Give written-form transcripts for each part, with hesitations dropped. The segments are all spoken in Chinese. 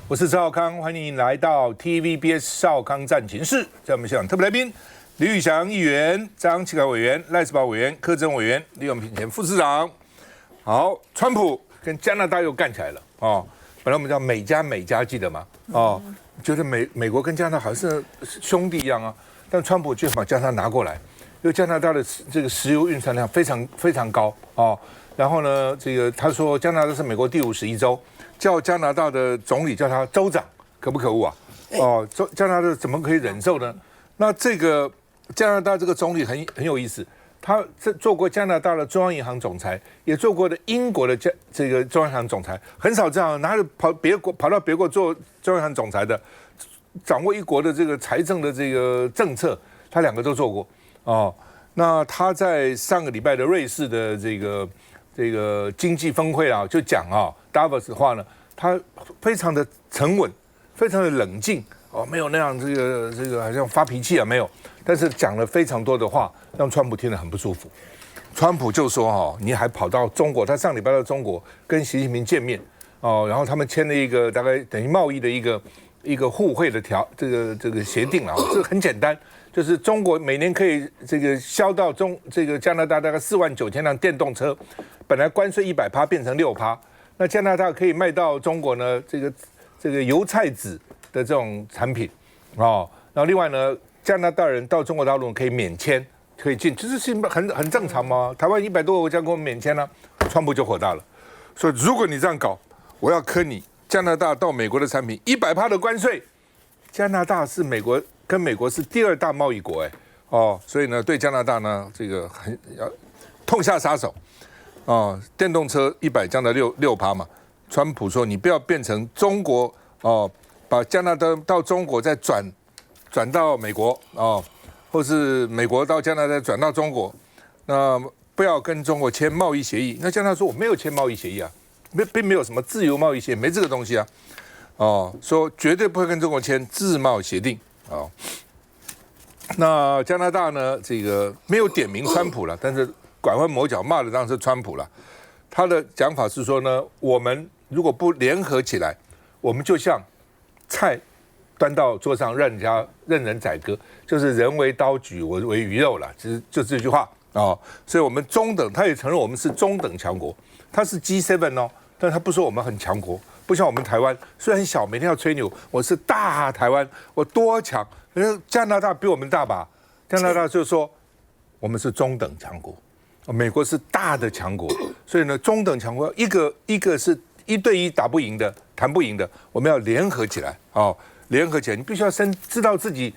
我是赵少康，欢迎来到 TVBS 少康战情室。在我们现场特别来宾，李宇翔议员、张启凯委员、赖士葆委员、柯震委员、李永平前副市长。好，川普跟加拿大又干起来了哦。本来我们叫美加，记得吗？哦，觉得美国跟加拿大好像是兄弟一样啊，但川普却把加拿大拿过来，因为加拿大的这个石油运算量非常高哦。然后呢，这个他说加拿大是美国第51州。叫加拿大的总理叫他州长，可不可恶啊？哦，加拿大怎么可以忍受呢？那这个加拿大这个总理很有意思，他做过加拿大的中央银行总裁，也做过的英国的这个中央银行总裁，很少这样，哪有跑到别国做中央银行总裁的，掌握一国的这个财政的这个政策，他两个都做过哦。那他在上个礼拜的瑞士的这个经济峰会啊，就讲啊。Davos 的话呢，他非常的沉稳，非常的冷静哦，没有那样这个好像发脾气啊，没有，但是讲了非常多的话，让川普听得很不舒服。川普就说哈，你还跑到中国，他上礼拜到中国跟习近平见面哦，然后他们签了一个大概等于贸易的一个互惠的这个协定啊，这很简单，就是中国每年可以这个销到这个加拿大大概49000辆电动车，本来关税100%变成6%。那加拿大可以卖到中国呢？这个油菜籽的这种产品，哦，然后另外呢，加拿大人到中国大陆可以免签，可以进，这是很正常吗？台湾100多个国家给我们免签了，川普就火大了，说如果你这样搞，我要坑你加拿大到美国的产品100%的关税。加拿大是跟美国是第2大贸易国，哦，所以呢，对加拿大呢，这个要痛下杀手。哦，电动车100降到6%嘛，川普说你不要变成中国哦，把加拿大到中国再转到美国哦，或是美国到加拿大转到中国，那不要跟中国签贸易协议。那加拿大说我没有签贸易协议啊，并没有什么自由贸易协议，没这个东西啊。哦，说绝对不会跟中国签自贸协定哦。那加拿大呢，这个没有点名川普了，但是。拐弯抹角骂的当然是川普了，他的讲法是说呢，我们如果不联合起来，我们就像菜端到桌上任人宰割，就是人为刀俎，我为鱼肉了，其实就这句话哦。所以我们中等，他也承认我们是中等强国，他是 G7 哦，但他不说我们很强国，不像我们台湾虽然很小，每天要吹牛，我是大台湾，我多强，加拿大比我们大吧？加拿大就说我们是中等强国。美国是大的强国，所以呢，中等强国一个是1对1打不赢的，谈不赢的，我们要联合起来哦，联合起来，你必须要知道自己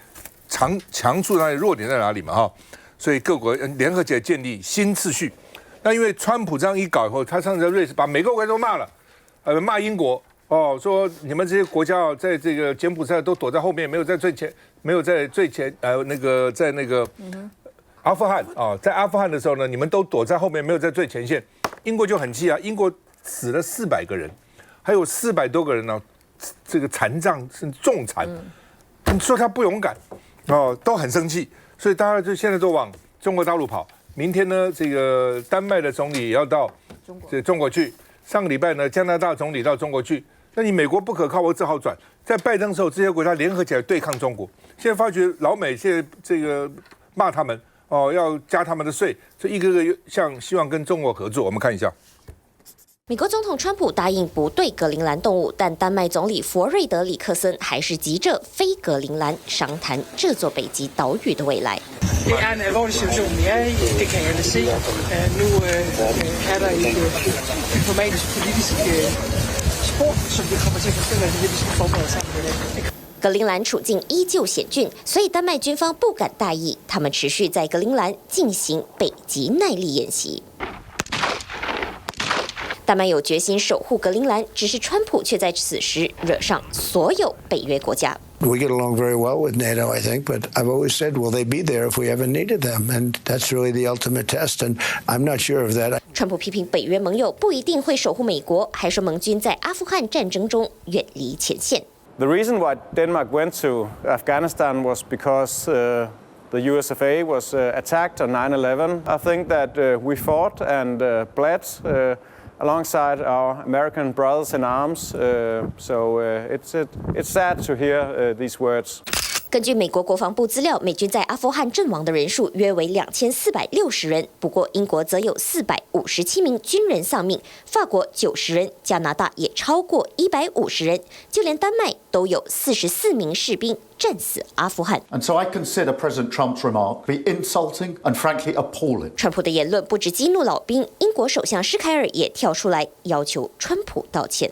强处在哪里，弱点在哪里嘛哈，所以各国联合起来建立新秩序。那因为川普这样一搞以后，他上次在瑞士把每个国家都骂了，骂英国哦，说你们这些国家在这个柬埔寨都躲在后面，没有在最前，在那个。阿富汗啊，在阿富汗的时候呢，你们都躲在后面，没有在最前线。英国就很气啊，英国死了400个人，还有400多个人呢，这个残障甚至重残。你说他不勇敢哦，都很生气，所以大家就现在都往中国大陆跑。明天呢，这个丹麦的总理也要到中国去。上个礼拜呢，加拿大总理到中国去。那你美国不可靠，我只好转。在拜登时候，这些国家联合起来对抗中国。现在发觉老美现在这个骂他们。哦，要加他们的税，所以一个个希望跟中国合作。我们看一下，美国总统川普答应不对格陵兰动武，但丹麦总理弗瑞德里克森还是急着飞格陵兰商談這座北極島嶼的未來。Det er en alvorlig situation, vi er i. Det kan alle se. Nu er der et diplomatisk politisk spor, som vi kommer til at forstå, at vi skal forberede sammen med det. 格陵兰处境依旧险峻，所以丹麦军方不敢大意，他们持续在格陵兰进行北极耐力演习。丹麦有决心守护格陵兰，只是川普却在此时惹上所有北约国家。We get along very well with NATO, I think, but I've always said, will they be there if we ever needed them? And that's really the ultimate test, and I'm not sure of that. 川普批评北约盟友不一定会守护美国，还说盟军在阿富汗战争中远离前线。The reason why Denmark went to Afghanistan was because the USFA was attacked on 9/11. I think that we fought and bled alongside our American brothers in arms. It's sad to hear these words. 根据美国国防部资料，美军在阿富汗阵亡的人数约为2460人，不过英国则有457名军人丧命，法国90人，加拿大也超过150人，就连丹麦都有44名士兵战死阿富汗。And so I consider President Trump's remark to be insulting and frankly appalling. 川普的言论不止激怒老兵，英国首相施凯尔也跳出来要求川普道歉。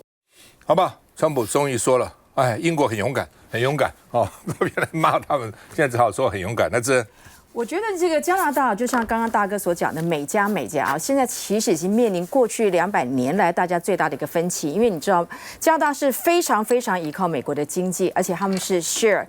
好吧，川普终于说了，哎，英国很勇敢。很勇敢哦，原来骂他们，现在只好说很勇敢。那这，我觉得这个加拿大就像刚刚大哥所讲的，美加啊，现在其实已经面临过去200年来大家最大的一个分歧，因为你知道加拿大是非常非常依靠美国的经济，而且他们是 share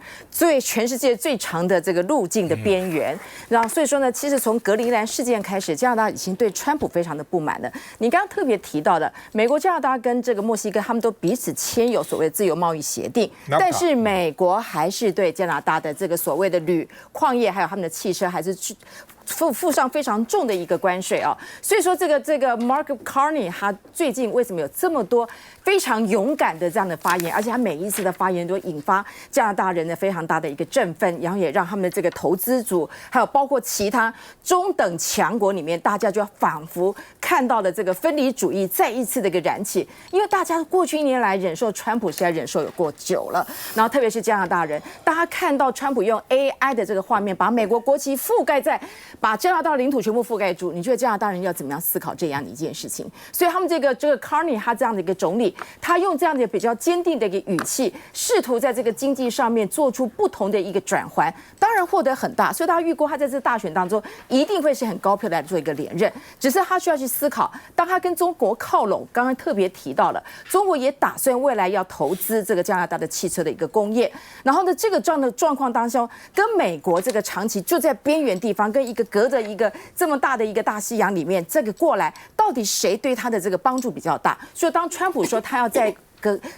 全世界最长的这个路径的边缘，然后所以说呢，其实从格陵兰事件开始，加拿大已经对川普非常的不满了。你刚刚特别提到的，美国、加拿大跟这个墨西哥，他们都彼此签有所谓的自由贸易协定，但是美国还是对加拿大的这个所谓的铝矿业还有他们的汽车还是付上非常重的一个关税啊，所以说这个 Mark Carney 他最近为什么有这么多非常勇敢的这样的发言，而且他每一次的发言都引发加拿大人的非常大的一个振奋，然后也让他们的这个投资组还有包括其他中等强国里面，大家就仿佛看到了这个分离主义再一次的一个燃起，因为大家过去1年来忍受川普实在忍受有过久了，然后特别是加拿大人，大家看到川普用 AI 的这个画面把美国国旗覆盖在把加拿大领土全部覆盖住，你觉得加拿大人要怎么样思考这样的一件事情？所以他们这个 Carney 他这样的一个总理，他用这样的比较坚定的一个语气，试图在这个经济上面做出不同的一个转换，当然获得很大，所以大家预估他在这大选当中一定会是很高票来做一个连任。只是他需要去思考，当他跟中国靠拢，刚刚特别提到了，中国也打算未来要投资这个加拿大的汽车的一个工业，然后呢，这个状况当中，跟美国这个长期就在边缘地方，跟一个隔着一个这么大的一个大西洋里面，这个过来，到底谁对他的这个帮助比较大？所以当川普说他要在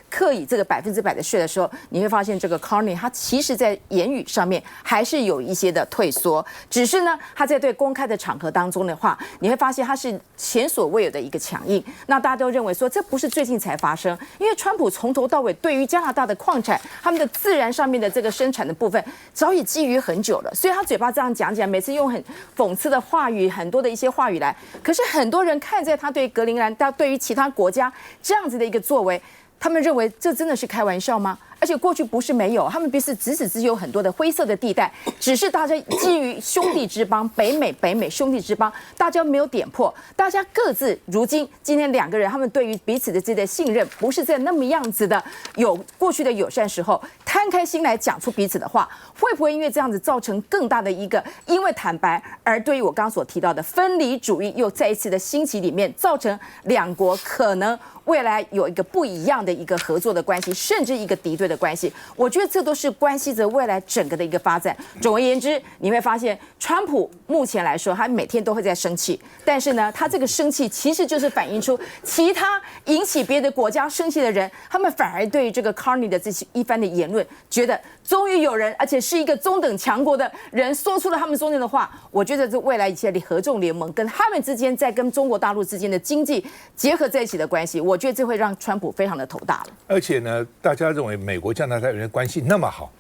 刻以这个100%的税的时候，你会发现这个 Carney 他其实在言语上面还是有一些的退缩，只是呢他在对公开的场合当中的话，你会发现他是前所未有的一个强硬。那大家都认为说这不是最近才发生，因为川普从头到尾对于加拿大的矿产他们的自然上面的这个生产的部分早已基于很久了，所以他嘴巴这样讲起来，每次用很讽刺的话语，很多的一些话语来，可是很多人看在他对格陵兰，他对于其他国家这样子的一个作为，他们认为这真的是开玩笑吗？而且过去不是没有，他们彼此只有很多的灰色的地带，只是大家基于兄弟之邦，北美兄弟之邦，大家没有点破，大家各自如今天2个人，他们对于彼此的这个信任，不是在那么样子的有过去的友善时候，摊开心来讲出彼此的话，会不会因为这样子造成更大的一个因为坦白而对于我刚刚所提到的分离主义又再一次的兴起里面，造成2国可能未来有一个不一样的一个合作的关系，甚至一个敌对的关系，我觉得这都是关系着未来整个的一个发展。总而言之，你会发现，川普目前来说，他每天都会在生气，但是呢，他这个生气其实就是反映出其他引起别的国家生气的人，他们反而对于这个 Carney 的这些一番的言论，觉得终于有人，而且是一个中等强国的人，说出了他们中间的话。我觉得这未来一些的合纵联盟跟他们之间，在跟中国大陆之间的经济结合在一起的关系，我觉得这会让川普非常的头大了。而且呢，大家认为美国加拿大人关系那么好，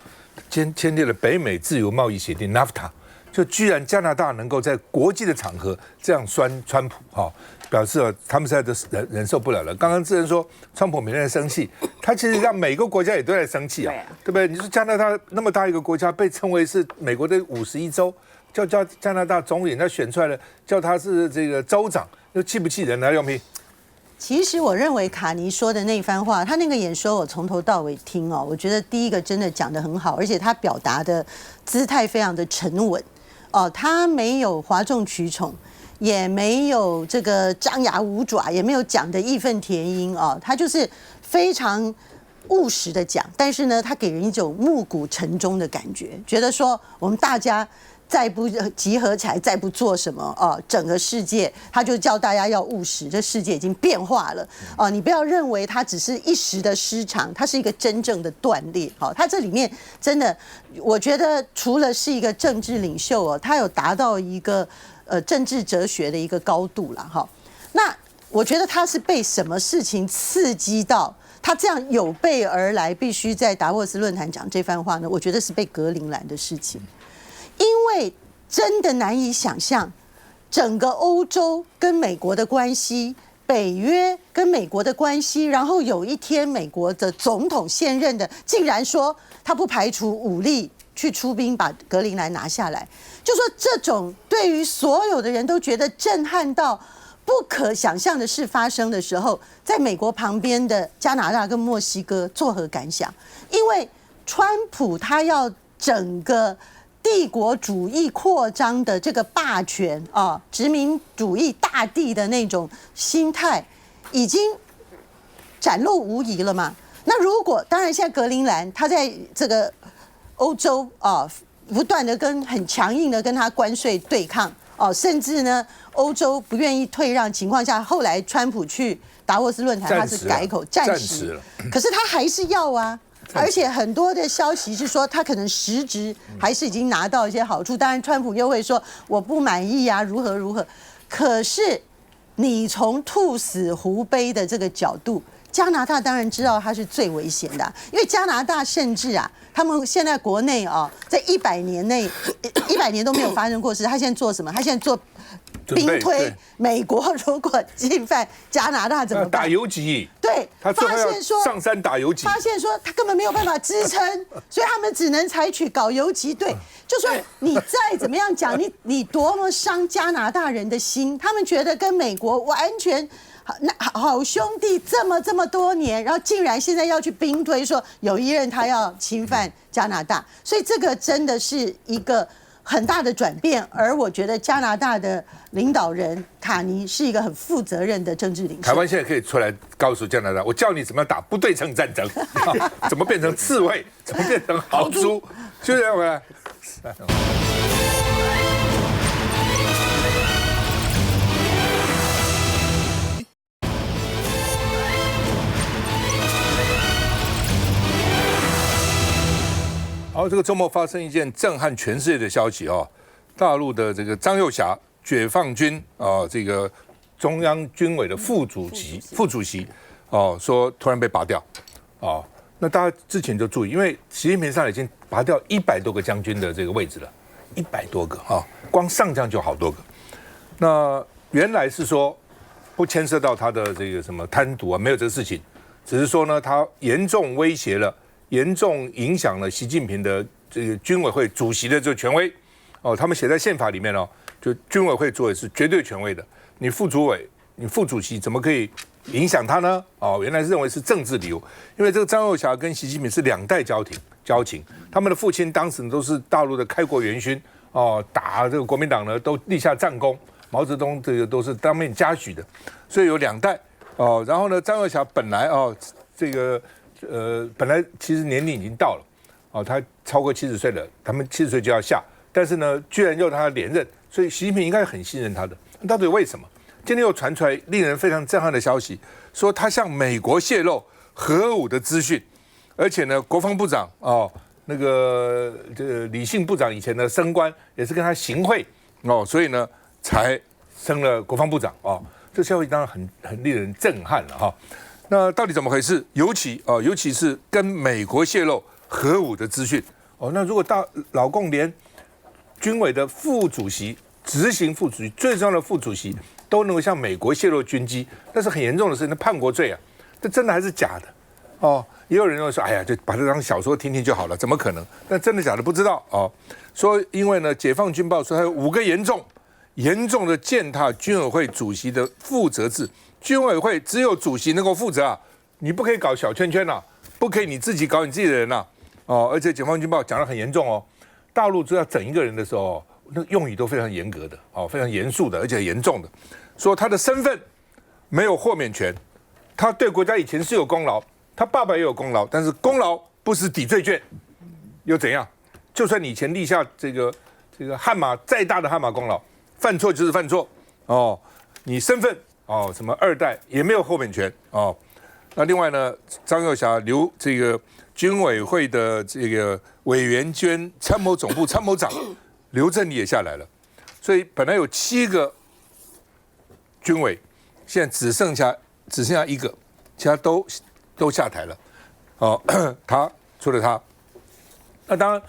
签订了北美自由贸易协定 NAFTA， 就居然加拿大能够在国际的场合这样酸川普哈，表示他们现在都忍受不了了。刚刚智仁说川普每天在生气，他其实让每个国家也都在生气啊，对不对？你说加拿大那么大一个国家，被称为是美国的51州，叫加拿大总理，他选出来了，叫他是这个州长，又气不气人呢？用平。其实我认为卡尼说的那番话，他那个演说我从头到尾听哦，我觉得第一个真的讲得很好，而且他表达的姿态非常的沉稳哦，他没有哗众取宠，也没有这个张牙舞爪，也没有讲的义愤填膺哦，他就是非常务实的讲，但是呢，他给人一种暮鼓晨钟的感觉，觉得说我们大家再不集合起来，再不做什么哦，整个世界他就叫大家要务实，这世界已经变化了哦，你不要认为它只是一时的失常，它是一个真正的断裂。好，它这里面真的，我觉得除了是一个政治领袖哦，他有达到一个政治哲学的一个高度了哈。那我觉得他是被什么事情刺激到，他这样有备而来，必须在达沃斯论坛讲这番话呢？我觉得是被格陵兰的事情，因为真的难以想象，整个欧洲跟美国的关系，北约跟美国的关系，然后有一天美国的总统现任的竟然说他不排除武力去出兵把格陵兰拿下来，就说这种对于所有的人都觉得震撼到不可想象的事发生的时候，在美国旁边的加拿大跟墨西哥作何感想？因为川普他要整个帝国主义扩张的这个霸权啊，殖民主义大地的那种心态，已经展露无遗了嘛。那如果当然，现在格陵兰他在这个欧洲啊，不断的很强硬的跟他关税对抗。甚至呢，欧洲不愿意退让情况下，后来川普去达沃斯论坛，他是改口暂时了，可是他还是要啊，而且很多的消息是说他可能实质还是已经拿到一些好处，当然川普又会说我不满意啊，如何如何。可是你从兔死狐悲的这个角度，加拿大当然知道它是最危险的，因为加拿大甚至啊，他们现在国内啊，在100年内，100年都没有发生过事。他现在做什么？他现在做兵推，美国如果进犯加拿大怎么办？打游击。对，他发现说上山打游击，发现说他根本没有办法支撑，所以他们只能采取搞游击队。就说你再怎么样讲，你多么伤加拿大人的心，他们觉得跟美国完全。好兄弟这么多年，然后竟然现在要去兵推，说有一任他要侵犯加拿大，所以这个真的是一个很大的转变。而我觉得加拿大的领导人卡尼是一个很负责任的政治领袖。台湾现在可以出来告诉加拿大，我教你怎么样打不对称战争，怎么变成刺猬，怎么变成豪猪，就这样回来。好，这个周末发生一件震撼全世界的消息哦，大陆的这个张又侠，解放军这个中央军委的副主席说突然被拔掉，那大家之前就注意，因为习近平上已经拔掉100多个将军的这个位置了，100多个光上将就好多个。那原来是说不牵涉到他的这个什么贪渎啊，没有这个事情，只是说呢，他严重威胁了。严重影响了习近平的这个军委会主席的这个权威，他们写在宪法里面就军委会作为是绝对权威的，你副主委、你副主席怎么可以影响他呢？原来是认为是政治理由，因为这个张又侠跟习近平是2代交情，他们的父亲当时都是大陆的开国元勋，打这个国民党呢都立下战功，毛泽东这个都是当面嘉许的，所以有2代然后呢，张又侠本来这个。本来其实年龄已经到了，他超过70岁了，他们70岁就要下，但是呢，居然又他连任，所以习近平应该很信任他的。到底为什么？今天又传出来令人非常震撼的消息，说他向美国泄露核武的资讯，而且呢，国防部长那个李信部长以前的升官也是跟他行贿所以呢才升了国防部长这消息当然很令人震撼了那到底怎么回事？尤其是跟美国泄露核武的资讯那如果老共连军委的副主席、执行副主席、最重要的副主席都能够向美国泄露军机，那是很严重的事，那叛国罪啊！这真的还是假的也有人认为说，哎呀，就把它当小说听听就好了，怎么可能？但真的假的不知道说因为呢，《解放军报》说还有5个严重的践踏军委会主席的负责制。军委会只有主席能够负责你不可以搞小圈圈不可以你自己搞你自己的人而且《解放军报》讲得很严重大陆只要整一个人的时候那用语都非常严格的非常严肃的，而且很严重的，说他的身份没有豁免权，他对国家以前是有功劳，他爸爸也有功劳，但是功劳不是抵罪券，又怎样？就算你以前立下这个悍马再大的悍马功劳，犯错就是犯错你身份什么2代也没有豁免权那另外呢，张又侠留这个军委会的这个委员兼参谋总部参谋长刘振理也下来了，所以本来有7个军委现在只剩下一个，其他都下台了。哦，除了他，那当然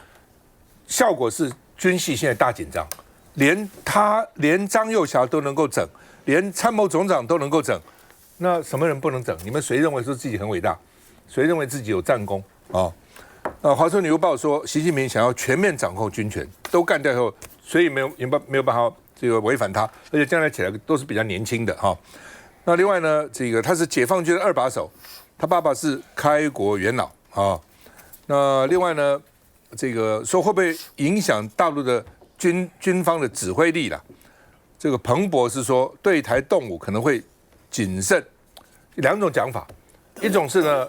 效果是军系现在大紧张，连张又侠都能够整，连参谋总长都能够整，那什么人不能整？你们谁认为说自己很伟大？谁认为自己有战功？啊？华盛顿邮报说，习近平想要全面掌控军权，都干掉以后，所以没有办法这个违反他，而且将来起来都是比较年轻的哈。那另外呢，这个他是解放军的2把手，他爸爸是开国元老啊。那另外呢，这个说会不会影响大陆的军方的指挥力啦？这个彭博是说对台动武可能会谨慎，2种讲法，一种是呢，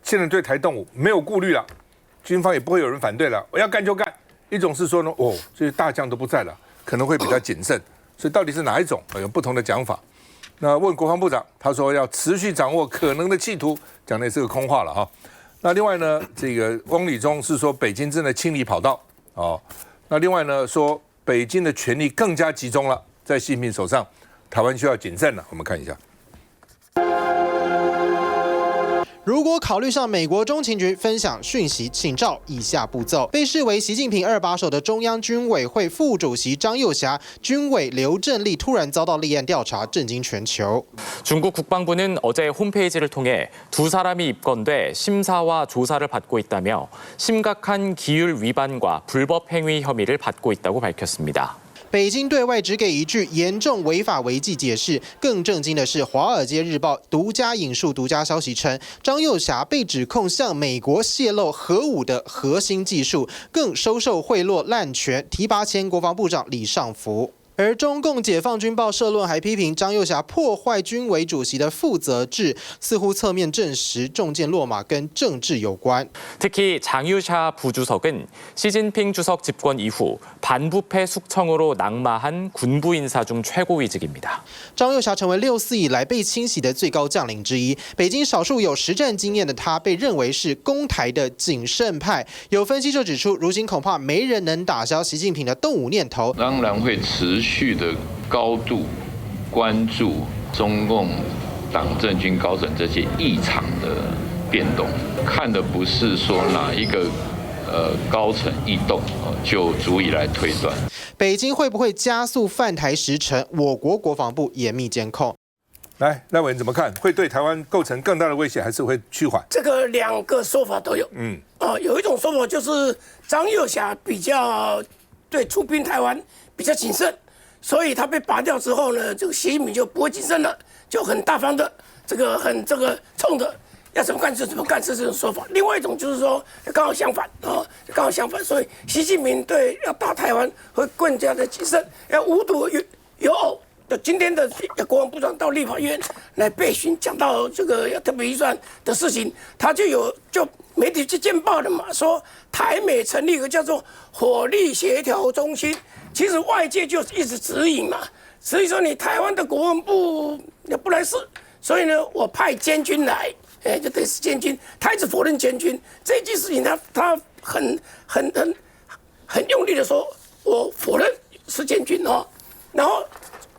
现在对台动武没有顾虑了，军方也不会有人反对了，我要干就干；一种是说呢，这些大将都不在了，可能会比较谨慎。所以到底是哪一种？有不同的讲法。那问国防部长，他说要持续掌握可能的企图，讲的也是个空话了哈。那另外呢，这个汪礼忠是说北京正在清理跑道哦。那另外呢，说北京的权力更加集中了，在习近平手上，台湾需要谨慎了。我们看一下。如果考虑向美国中情局分享讯息，请照以下步骤。被视为习近平2把手的中央军委会副主席张又侠、军委刘振立突然遭到立案调查，震惊全球。 중국 국방부는 어제 홈페이지를 통해 두 사람이 입건돼 심사와 조사를 받고 있다며 심각한 기율 위반과 불법 행위 혐의를 받고 있다고 밝혔습니다. 北京对外只给一句严重违法违纪解释，更震惊的是，《华尔街日报》独家引述独家消息称，张又侠被指控向美国泄露核武的核心技术，更收受贿赂滥权，提拔前国防部长李尚福。 而中共解放军报社论还批评张又侠破坏军委主席的负责制，似乎侧面证实中箭落马跟政治有关。 특히 장유샤 부주석은 시진핑 주석 집권 이후 반부패 숙청으로 낙마한 군부 인사 중 최고위직입니다. 张又侠成为6·4以来被清洗的最高将领之一，北京少数有实战经验的他，被认为是攻台的谨慎派。有分析就指出，如今恐怕没人能打消习近平的动武念头。当然会持续的高度关注中共党政军高层这些异常的变动，看的不是说哪一个高层异动就足以来推断。北京会不会加速犯台时程？我国国防部严密监控。来，赖委员怎么看？会对台湾构成更大的威胁，还是会趋缓？这个2个说法都有。有一种说法就是张又侠比较对出兵台湾比较谨慎。 所以他被拔掉之后呢，这个习近平就不会谨慎了，就很大方的，很冲的，要怎么干就怎么干，是这种说法。另外一种就是说，刚好相反刚好相反，所以习近平对要打台湾会更加的谨慎，要无独有偶。今天的国防部长到立法院来备询，讲到这个要特别预算的事情，他就媒体去见报的嘛，说台美成立一个叫做火力协调中心。 其实外界就一直指引嘛，所以说你台湾的国防部也不来事，所以呢，我派监军来，就等于是监军，他一直否认监军这件事情他很用力的说，我否认是监军哦。然后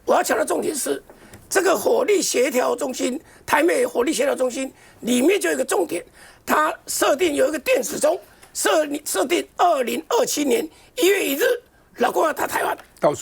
我要强调重点是，这个火力协调中心，台美火力协调中心里面就有一个重点，它设定有一个电子钟，设定2027年1月1日。 老公要打台湾，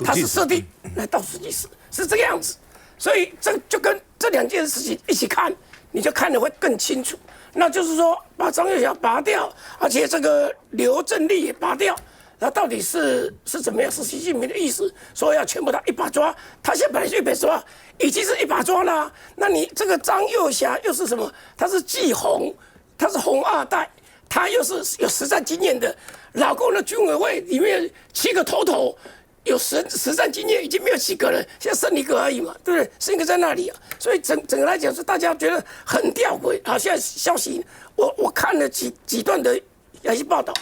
他是设定来倒数计时，是这个样子，所以这就跟这2件事情一起看，你就看得会更清楚。那就是说，把张又侠拔掉，而且这个刘振立也拔掉，那到底是怎么样？是习近平的意思，说要全部他一把抓，他现在本来就一把抓，已经是一把抓啦。那你这个张又侠又是什么？他是季红，他是红2代，他又是有实战经验的。 老共的军委会里面7个头有实战经验，已经没有几个了，现在剩1个而已嘛，对不对？剩1个在那里啊，所以整个来讲是大家觉得很吊诡啊。现在消息我看了几段的消息报道，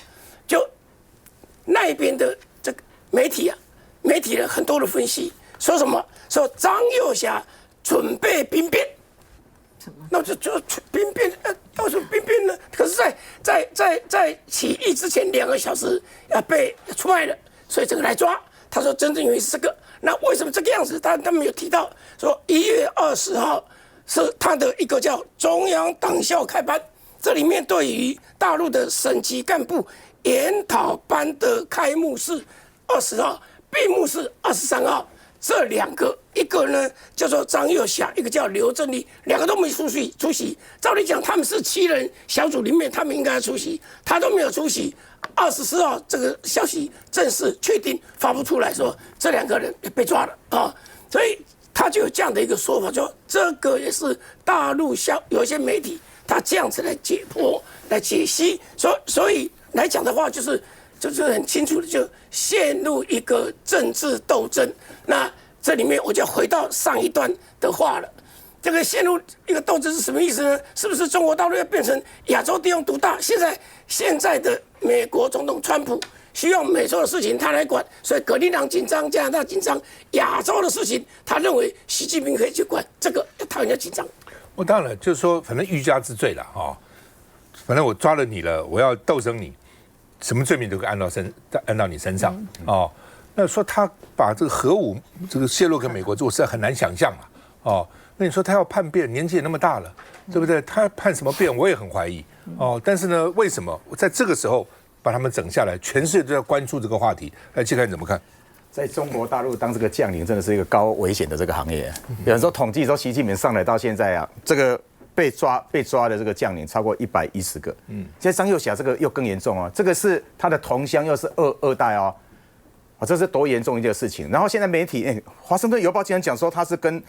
就那边的这个媒体的很多的分析，说什么说张又侠准备兵变。 那就兵变，到时候兵变呢？可是在起义之前2个小时被出卖了，所以这个来抓，他说真正原因是这个。那为什么这个样子？他们有提到说1月20号是他的一个叫中央党校开班，这里面对于大陆的省级干部研讨班的开幕式20号，闭幕式23号。这2个，一个呢叫做张又侠，一个叫刘振立，2个都没出席。照理讲，他们是7人小组里面，他们应该出席，他都没有出席。24号这个消息正式确定发布出来说，这2个人也被抓了啊，所以他就有这样的一个说法，说这个也是大陆有一些媒体他这样子来解剖、来解析，所以来讲的话，就是很清楚的，就陷入一个政治斗争。那这里面我就回到上一段的话了，这个陷入一个斗争是什么意思呢？是不是中国大陆要变成亚洲地方独大？现在的美国总统川普希望美洲的事情他来管，所以葛林朗紧张，加拿大紧张，亚洲的事情他认为习近平可以去管，这个他人家紧张。我当然就是说，反正欲加之罪了哈，反正我抓了你了，我要斗争你。什么罪名都可以按到你身上哦。那说他把这个核武这个泄露给美国，这我实在很难想象啊哦。那你说他要叛变，年纪也那么大了，对不对？他叛什么变，我也很怀疑哦。但是呢，为什么在这个时候把他们整下来，全世界都在关注这个话题？来，季凯你怎么看？在中国大陆当这个将领，真的是一个高危险的这个行业。有人说统计说，习近平上来到现在啊，这个。被抓的这个将领超过110个，现在张又侠这个又更严重哦，这个是他的同乡，又是二代哦，这是多严重一件事情。然后现在媒体，华盛顿邮报竟然讲说他是跟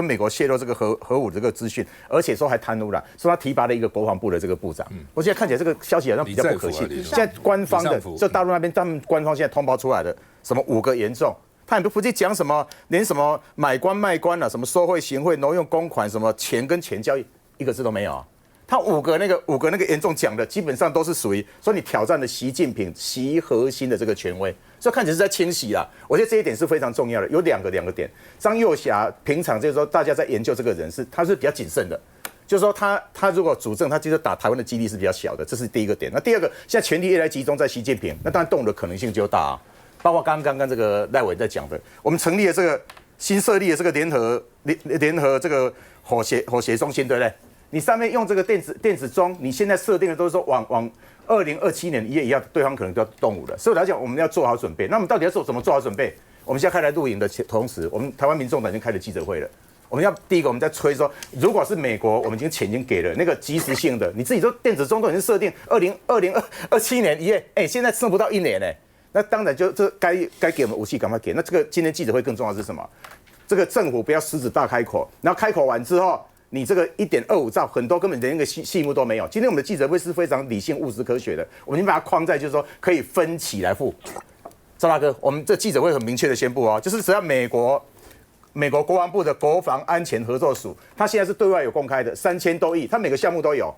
美国泄露这个核武这个资讯，而且说还贪污了，说他提拔了一个国防部的这个部长。我现在看起来这个消息好像比较不可信。现在官方的，就大陆那边他们官方现在通报出来的什么5个严重。他也不去讲什么，连什么买官卖官啊，什么受贿行贿、挪用公款，什么钱跟钱交易，一个字都没有啊。他五个那个严重讲的，基本上都是属于说你挑战了习近平习核心的这个权威，所以看起来是在清洗啦。我觉得这一点是非常重要的。有两个点，张又侠平常就是说大家在研究这个人他是比较谨慎的。就是说他如果主政，他其实打台湾的几率是比较小的，这是第一个点。那第二个，现在权力越来越集中在习近平，那当然动的可能性就大啊。包括刚刚这个赖委在讲的，我们成立了这个新设立的这个联合这个火协中心，对不对？你上面用这个电子钟，你现在设定的都是说往2027年1月1号，对方可能都要动武了。所以来讲，我们要做好准备。那我们到底要怎么做好准备？我们现在开来录影的同时，我们台湾民众党已经开了记者会了。我们要第一个，我们在吹说，如果是美国，我们钱已经给了那个即时性的，你自己说电子钟都已经设定2027年1月，现在剩不到1年呢。那当然就这该给我们武器赶快给。那这个今天记者会更重要的是什么？这个政府不要狮子大开口，然后开口完之后，你这个1.25兆很多根本连那个细目都没有。今天我们的记者会是非常理性、务实、科学的，我们已经把它框在就是说可以分期来付。赵大哥，我们这记者会很明确的宣布哦，就是只要美国国防部的国防安全合作署，它现在是对外有公开的，3000多亿，它每个项目都有。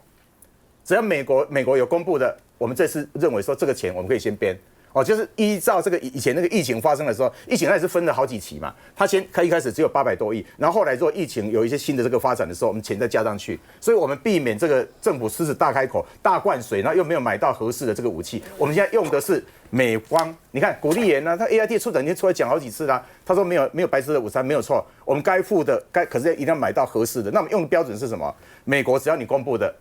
只要美国有公布的，我们这次认为说这个钱我们可以先编。就是依照这个以前那个疫情发生的时候，疫情它也是分了好几期嘛。它一开始只有800多亿，然后后来如果疫情有一些新的这个发展的时候，我们钱再加上去，所以我们避免这个政府狮子大开口、大灌水，然后又没有买到合适的这个武器。我们现在用的是美方，你看古立言呢，他 AIT 处长已经出来讲好几次啦，他说没有白吃的午餐，没有错，我们该付的可是一定要买到合适的。那我们用的标准是什么？美国只要你公布的。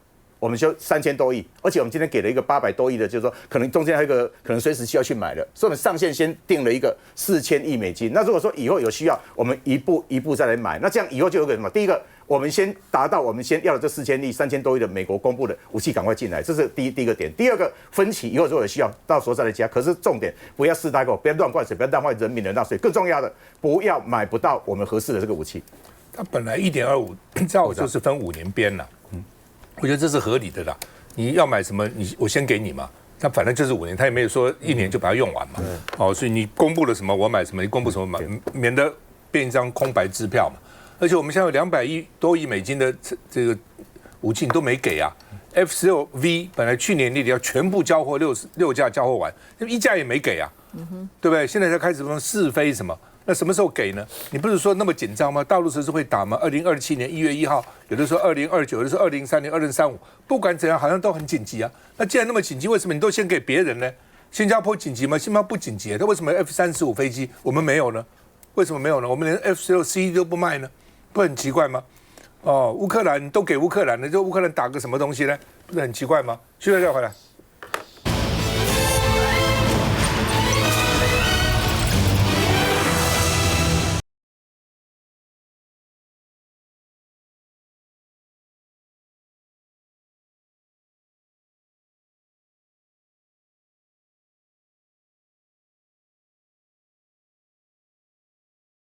我们就3000多亿，而且我们今天给了一个800多亿的，就是说可能中间还有一个可能随时需要去买的，所以我们上限先定了一个4000亿美金。那如果说以后有需要，我们一步一步再来买，那这样以后就有个什么？第一个，我们先达到我们先要的这4000亿、3000多亿的美国公布的武器赶快进来，这是第一个点。第二个，分歧以后如果有需要，到时候再来加。可是重点不要四大口，不要乱灌水，不要浪费人民的纳税。更重要的，不要买不到我们合适的这个武器。它本来1.25兆就是分5年编了。我觉得这是合理的啦。你要买什么，我先给你嘛。那反正就是5年，他也没有说1年就把它用完嘛。所以你公布了什么，我买什么；你公布什么买，免得变一张空白支票嘛。而且我们现在有200多亿美金的这个武器，你都没给啊。F-16V 本来去年年底要全部交货6架交货完，1架也没给啊，对不对？现在才开始说试飞什么。那什么时候给呢？你不是说那么紧张吗？大陆是会打吗？2027年1月1号，有的说2029，有的说2030年、2035，不管怎样，好像都很紧急啊。那既然那么紧急，为什么你都先给别人呢？新加坡紧急吗？新加坡不紧急，它为什么 F-35飞机我们没有呢？为什么没有呢？我们连 F-16C 都不卖呢？不很奇怪吗？乌克兰都给乌克兰了，就乌克兰打个什么东西呢？不是很奇怪吗？徐教授回来。